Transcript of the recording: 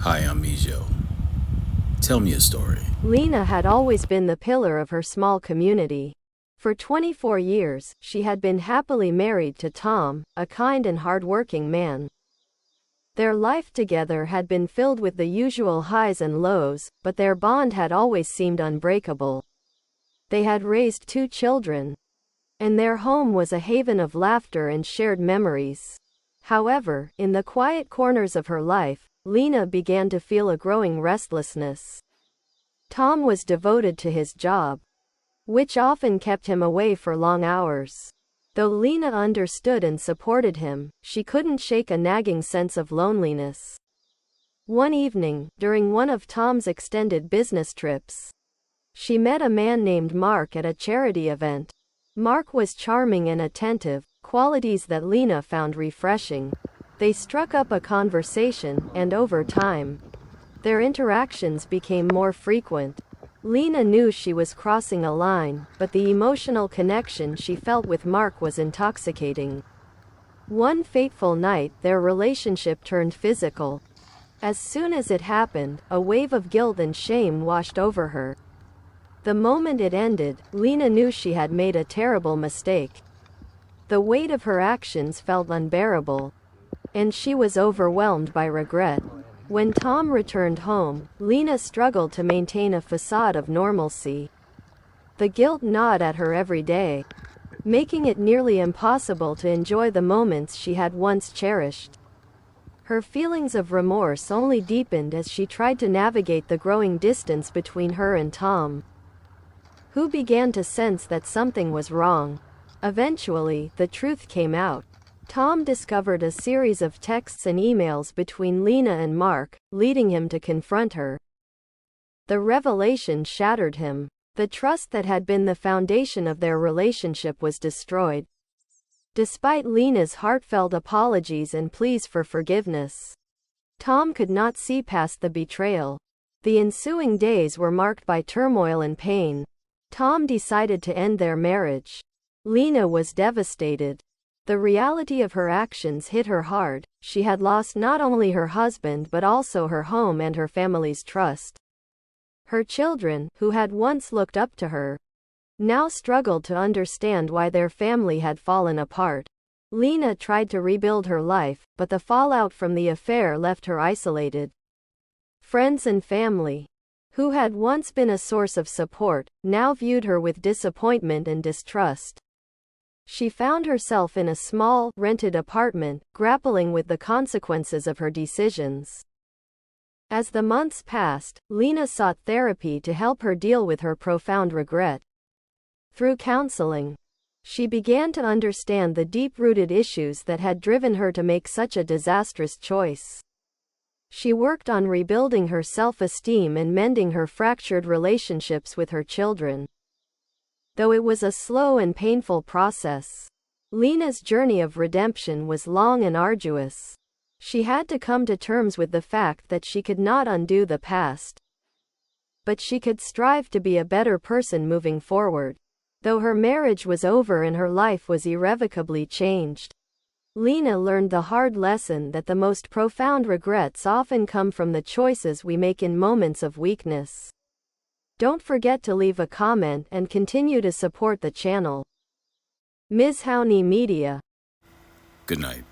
Hi, I'm Mijo. Tell me a story. Lena had always been the pillar of her small community. For 24 years, she had been happily married to Tom, a kind and hard-working man. Their life together had been filled with the usual highs and lows, but their bond had always seemed unbreakable. They had raised 2 children, and their home was a haven of laughter and shared memories. However, in the quiet corners of her life, Lena began to feel a growing restlessness. Tom was devoted to his job, which often kept him away for long hours. Though Lena understood and supported him, she couldn't shake a nagging sense of loneliness. One evening, during one of Tom's extended business trips, she met a man named Mark at a charity event. Mark was charming and attentive, qualities that Lena found refreshing. They struck up a conversation, and over time, their interactions became more frequent. Lena knew she was crossing a line, but the emotional connection she felt with Mark was intoxicating. One fateful night, their relationship turned physical. As soon as it happened, a wave of guilt and shame washed over her. The moment it ended, Lena knew she had made a terrible mistake. The weight of her actions felt unbearable, and she was overwhelmed by regret. When Tom returned home, Lena struggled to maintain a facade of normalcy. The guilt gnawed at her every day, making it nearly impossible to enjoy the moments she had once cherished. Her feelings of remorse only deepened as she tried to navigate the growing distance between her and Tom, who began to sense that something was wrong. Eventually, the truth came out. Tom discovered a series of texts and emails between Lena and Mark, leading him to confront her. The revelation shattered him. The trust that had been the foundation of their relationship was destroyed. Despite Lena's heartfelt apologies and pleas for forgiveness, Tom could not see past the betrayal. The ensuing days were marked by turmoil and pain. Tom decided to end their marriage. Lena was devastated. The reality of her actions hit her hard. She had lost not only her husband but also her home and her family's trust. Her children, who had once looked up to her, now struggled to understand why their family had fallen apart. Lena tried to rebuild her life, but the fallout from the affair left her isolated. Friends and family, who had once been a source of support, now viewed her with disappointment and distrust. She found herself in a small, rented apartment, grappling with the consequences of her decisions. As the months passed, Lena sought therapy to help her deal with her profound regret. Through counseling, she began to understand the deep-rooted issues that had driven her to make such a disastrous choice. She worked on rebuilding her self-esteem and mending her fractured relationships with her children. Though it was a slow and painful process, Lena's journey of redemption was long and arduous. She had to come to terms with the fact that she could not undo the past, but she could strive to be a better person moving forward. Though her marriage was over and her life was irrevocably changed, Lena learned the hard lesson that the most profound regrets often come from the choices we make in moments of weakness. Don't forget to leave a comment and continue to support the channel. Ms. Howney Media. Good night.